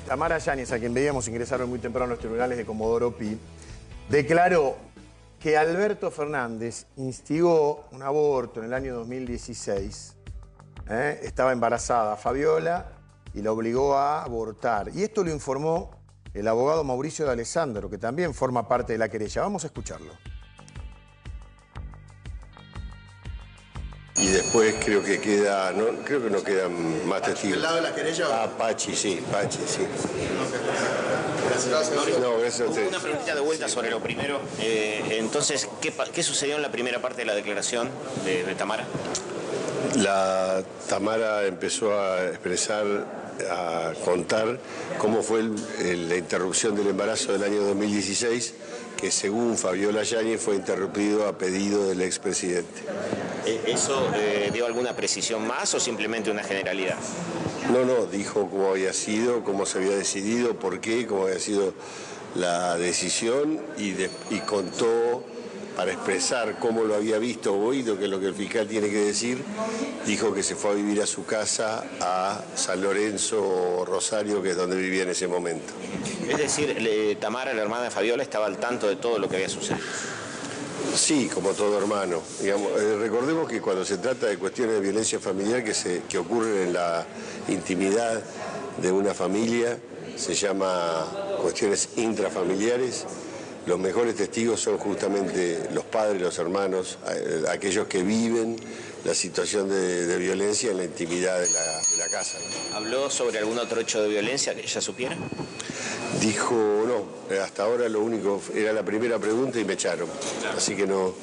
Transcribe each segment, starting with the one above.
Tamara Yáñez, a quien veíamos ingresar muy temprano a los tribunales de Comodoro Pi, declaró que Alberto Fernández instigó un aborto en el año 2016. Estaba embarazada Fabiola y la obligó a abortar. Y esto lo informó el abogado Mauricio de Alessandro, que también forma parte de la querella. Vamos a escucharlo. Y después creo que queda, creo que no quedan más testigos. ¿Del lado de la querella? Pachi, sí. Gracias. No, gracias a ustedes. Una preguntita de vuelta sobre lo primero. Entonces, ¿qué sucedió en la primera parte de la declaración de Tamara? La Tamara empezó a expresar, a contar cómo fue la interrupción del embarazo del año 2016, que según Fabiola Yáñez fue interrumpido a pedido del expresidente. ¿Eso dio alguna precisión más o simplemente una generalidad? No, dijo cómo había sido, cómo se había decidido, por qué, cómo había sido la decisión y contó para expresar cómo lo había visto o oído, que es lo que el fiscal tiene que decir. Dijo que se fue a vivir a su casa a San Lorenzo o Rosario, que es donde vivía en ese momento. Es decir, Tamara, la hermana de Fabiola, estaba al tanto de todo lo que había sucedido. Sí, como todo hermano. Digamos, recordemos que cuando se trata de cuestiones de violencia familiar que ocurren en la intimidad de una familia, se llama cuestiones intrafamiliares. Los mejores testigos son justamente los padres, los hermanos, aquellos que viven la situación de violencia en la intimidad de la casa, ¿no? ¿Habló sobre algún otro hecho de violencia que ella supiera? Dijo, no, hasta ahora lo único, era la primera pregunta y me echaron. Claro. Así que no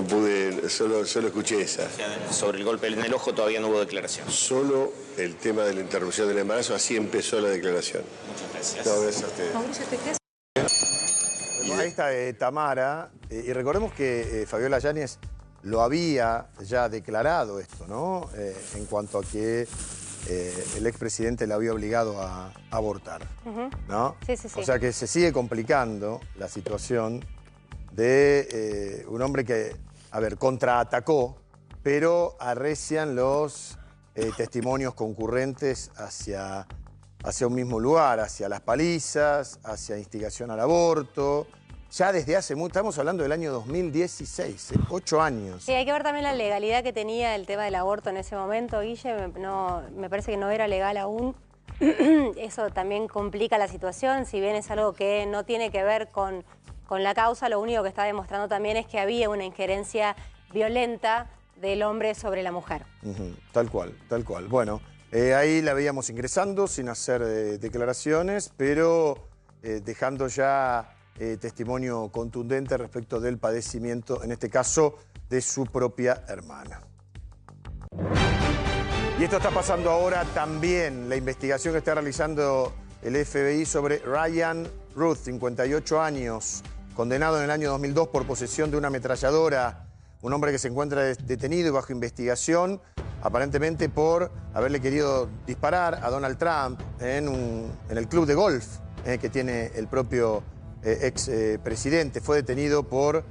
pude, solo escuché esa. O sea, sobre el golpe en el ojo todavía no hubo declaración. Solo el tema de la interrupción del embarazo, así empezó la declaración. Muchas gracias. No, gracias a ustedes. Mauricio, ¿te quedas? Ahí está Tamara, y recordemos que Fabiola Yáñez lo había ya declarado esto, ¿no? En cuanto a que el expresidente la había obligado a abortar, ¿no? Sí. O sea que se sigue complicando la situación de un hombre que, contraatacó, pero arrecian los testimonios concurrentes hacia un mismo lugar, hacia las palizas, hacia instigación al aborto. Ya desde hace mucho, estamos hablando del año 2016, 8 años. Sí, hay que ver también la legalidad que tenía el tema del aborto en ese momento, Guille. Me parece que no era legal aún. Eso también complica la situación, si bien es algo que no tiene que ver con la causa, lo único que está demostrando también es que había una injerencia violenta del hombre sobre la mujer. Tal cual. Bueno, ahí la veíamos ingresando sin hacer declaraciones, pero dejando ya testimonio contundente respecto del padecimiento, en este caso, de su propia hermana. Y esto está pasando ahora también, la investigación que está realizando el FBI sobre Ryan Ruth, 58 años, condenado en el año 2002 por posesión de una ametralladora, un hombre que se encuentra detenido y bajo investigación, aparentemente por haberle querido disparar a Donald Trump en el club de golf que tiene el propio expresidente. Fue detenido por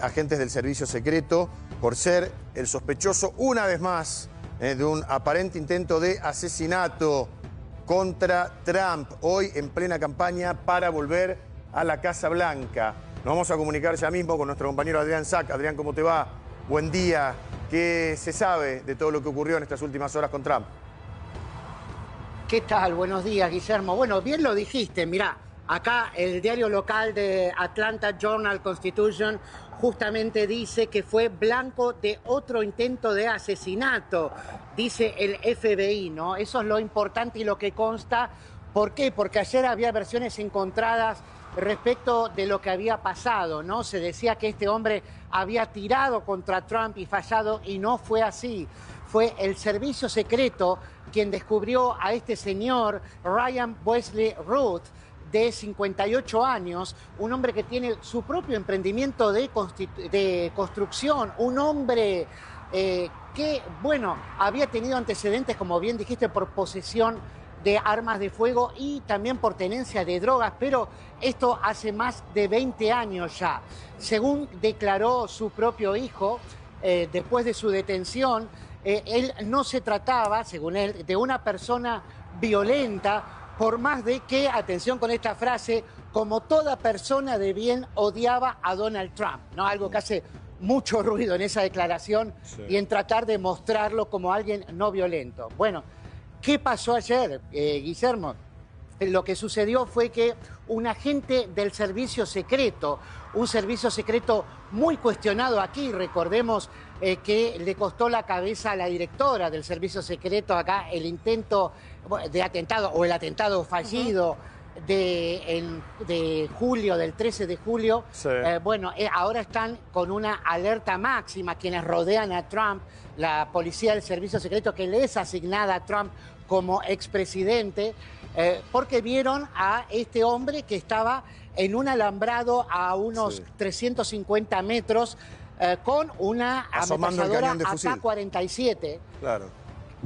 agentes del servicio secreto por ser el sospechoso, una vez más, de un aparente intento de asesinato contra Trump, hoy en plena campaña para volver a la Casa Blanca. Nos vamos a comunicar ya mismo con nuestro compañero Adrián Sack. Adrián, ¿cómo te va? Buen día. ¿Qué se sabe de todo lo que ocurrió en estas últimas horas con Trump? ¿Qué tal? Buenos días, Guillermo. Bueno, bien lo dijiste, mirá. Acá el diario local de Atlanta Journal-Constitution justamente dice que fue blanco de otro intento de asesinato, dice el FBI, ¿no? Eso es lo importante y lo que consta. ¿Por qué? Porque ayer había versiones encontradas respecto de lo que había pasado, ¿no? Se decía que este hombre había tirado contra Trump y fallado, y no fue así. Fue el servicio secreto quien descubrió a este señor, Ryan Wesley Ruth, de 58 años, un hombre que tiene su propio emprendimiento de construcción, un hombre que, bueno, había tenido antecedentes, como bien dijiste, por posesión de armas de fuego y también por tenencia de drogas, pero esto hace más de 20 años ya. Según declaró su propio hijo, después de su detención, él no se trataba, según él, de una persona violenta por más de que, atención con esta frase, como toda persona de bien odiaba a Donald Trump, ¿no? Algo que hace mucho ruido en esa declaración y en tratar de mostrarlo como alguien no violento. Bueno, ¿qué pasó ayer, Guillermo? Lo que sucedió fue que un agente del servicio secreto, un servicio secreto muy cuestionado aquí, recordemos que le costó la cabeza a la directora del servicio secreto acá el intento de atentado o el atentado fallido de julio, del 13 de julio. Sí. Ahora están con una alerta máxima quienes rodean a Trump, la policía del servicio secreto que le es asignada a Trump como expresidente, porque vieron a este hombre que estaba en un alambrado a unos 350 metros con una ametralladora AK-47. Claro.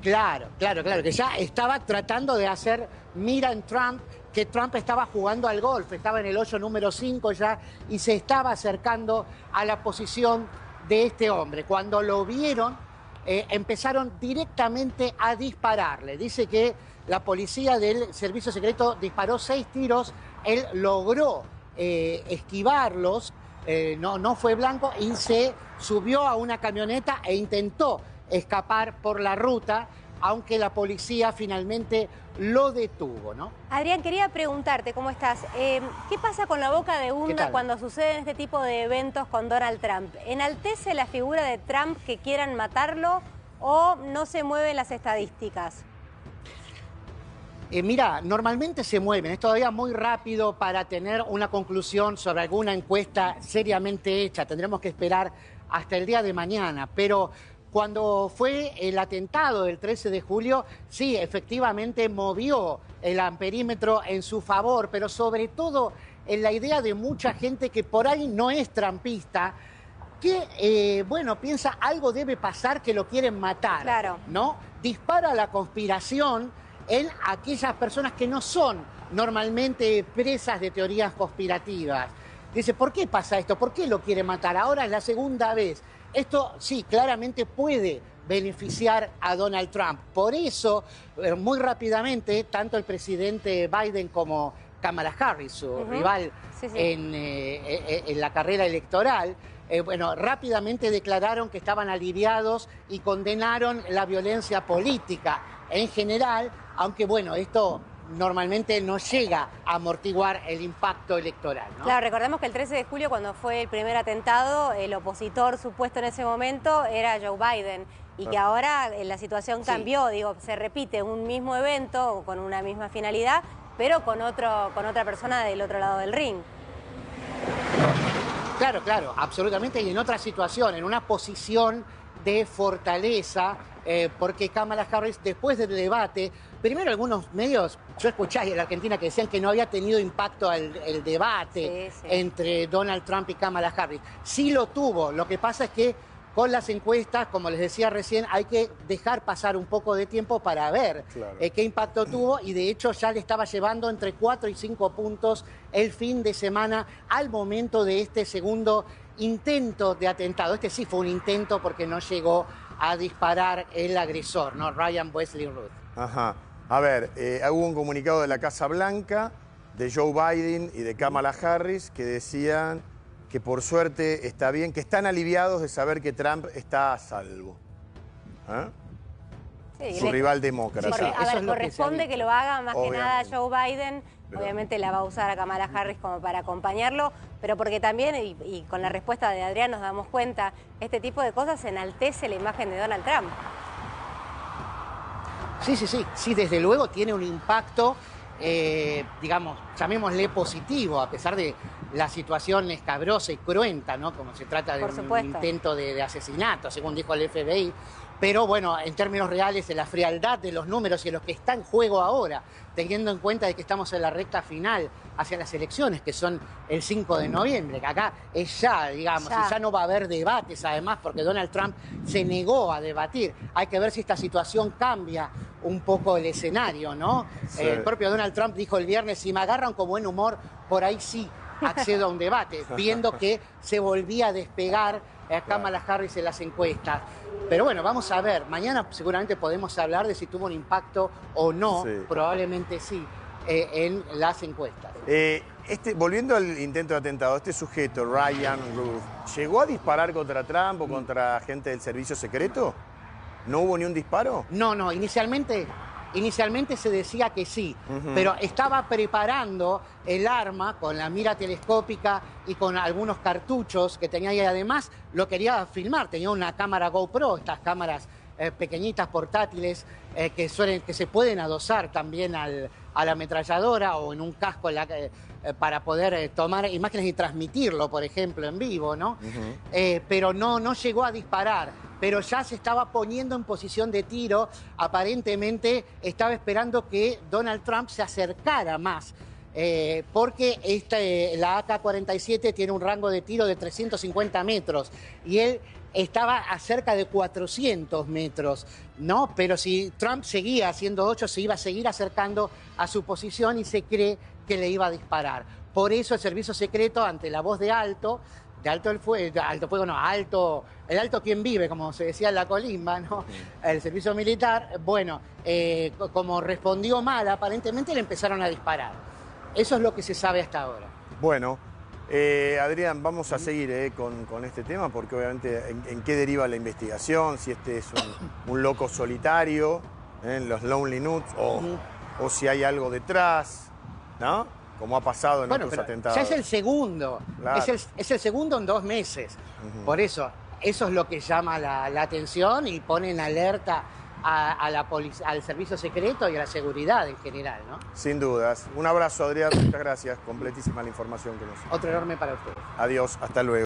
Claro, que ya estaba tratando de hacer mira en Trump, que Trump estaba jugando al golf, estaba en el hoyo número 5 ya y se estaba acercando a la posición de este hombre. Cuando lo vieron, empezaron directamente a dispararle. Dice que la policía del servicio secreto disparó 6 tiros, él logró esquivarlos, no fue blanco y se subió a una camioneta e intentó escapar por la ruta, aunque la policía finalmente lo detuvo, ¿no? Adrián, quería preguntarte, ¿cómo estás? ¿Qué pasa con la boca de urna cuando suceden este tipo de eventos con Donald Trump? ¿Enaltece la figura de Trump que quieran matarlo o no se mueven las estadísticas? Mira, normalmente se mueven, es todavía muy rápido para tener una conclusión sobre alguna encuesta seriamente hecha. Tendremos que esperar hasta el día de mañana, pero cuando fue el atentado del 13 de julio, sí, efectivamente movió el amperímetro en su favor, pero sobre todo en la idea de mucha gente que por ahí no es trumpista, que, piensa algo debe pasar que lo quieren matar, claro, ¿no? Dispara la conspiración en aquellas personas que no son normalmente presas de teorías conspirativas. Dice, ¿por qué pasa esto? ¿Por qué lo quiere matar? Ahora es la segunda vez. Esto sí, claramente puede beneficiar a Donald Trump. Por eso, muy rápidamente, tanto el presidente Biden como Kamala Harris, su rival en la carrera electoral, rápidamente declararon que estaban aliviados y condenaron la violencia política en general, aunque esto normalmente no llega a amortiguar el impacto electoral, ¿no? Claro, recordemos que el 13 de julio, cuando fue el primer atentado, el opositor supuesto en ese momento era Joe Biden y que ahora la situación cambió, se repite un mismo evento con una misma finalidad, pero con otra persona del otro lado del ring. Claro, absolutamente, y en otra situación, en una posición de fortaleza, porque Kamala Harris, después del debate, primero algunos medios, yo escuché en la Argentina que decían que no había tenido impacto el debate entre Donald Trump y Kamala Harris. Sí lo tuvo, lo que pasa es que con las encuestas, como les decía recién, hay que dejar pasar un poco de tiempo para ver qué impacto tuvo, y de hecho ya le estaba llevando entre 4 y 5 puntos el fin de semana al momento de este segundo intento de atentado. Este sí fue un intento porque no llegó a disparar el agresor, ¿no? Ryan Wesley Ruth. Ajá. A ver, hubo un comunicado de la Casa Blanca, de Joe Biden y de Kamala Harris, que decían que por suerte está bien, que están aliviados de saber que Trump está a salvo. Su rival demócrata. Corresponde que lo haga más que nada Joe Biden. Obviamente la va a usar a Kamala Harris como para acompañarlo, pero porque también, y con la respuesta de Adrián nos damos cuenta, este tipo de cosas enaltece la imagen de Donald Trump. Sí, desde luego tiene un impacto, llamémosle positivo, a pesar de la situación escabrosa y cruenta, ¿no? Como se trata de un intento de asesinato, según dijo el FBI. Pero en términos reales, de la frialdad de los números y de lo que está en juego ahora, teniendo en cuenta de que estamos en la recta final hacia las elecciones, que son el 5 de noviembre, que acá es ya, y ya no va a haber debates, además, porque Donald Trump se negó a debatir. Hay que ver si esta situación cambia un poco el escenario, ¿no? Sí. El propio Donald Trump dijo el viernes, si me agarran con buen humor, por ahí sí accedo a un debate, viendo que se volvía a despegar Kamala Harris en las encuestas. Pero vamos a ver, mañana seguramente podemos hablar de si tuvo un impacto o no, probablemente sí. en las encuestas. Volviendo al intento de atentado, este sujeto, Ryan Ruth, ¿llegó a disparar contra Trump o contra gente del servicio secreto? ¿No hubo ni un disparo? No, inicialmente se decía que sí, pero estaba preparando el arma con la mira telescópica y con algunos cartuchos que tenía, y además lo quería filmar. Tenía una cámara GoPro, estas cámaras pequeñitas portátiles que se pueden adosar también a la ametralladora o en un casco para poder tomar imágenes y transmitirlo, por ejemplo, en vivo, ¿no? Pero no llegó a disparar, pero ya se estaba poniendo en posición de tiro. Aparentemente estaba esperando que Donald Trump se acercara más, porque la AK-47 tiene un rango de tiro de 350 metros y él estaba a cerca de 400 metros, ¿no? Pero si Trump seguía haciendo 8, se iba a seguir acercando a su posición y se cree que le iba a disparar. Por eso el servicio secreto, ante la voz de alto el fuego, el alto quien vive, como se decía en la colimba, ¿no? El servicio militar, bueno, como respondió mal, aparentemente le empezaron a disparar. Eso es lo que se sabe hasta ahora. Bueno, Adrián, vamos a seguir con este tema, porque obviamente en qué deriva la investigación, si este es un loco solitario, los Lonely Nuts, o si hay algo detrás, ¿no? Como ha pasado en otros atentados. Ya es el segundo, claro. Es el segundo en 2 meses. Por eso es lo que llama la atención y pone en alerta a la al servicio secreto y a la seguridad en general, ¿no? Sin dudas. Un abrazo, Adrián. Muchas gracias. Completísima la información que nos... Otro enorme para ustedes. Adiós. Hasta luego.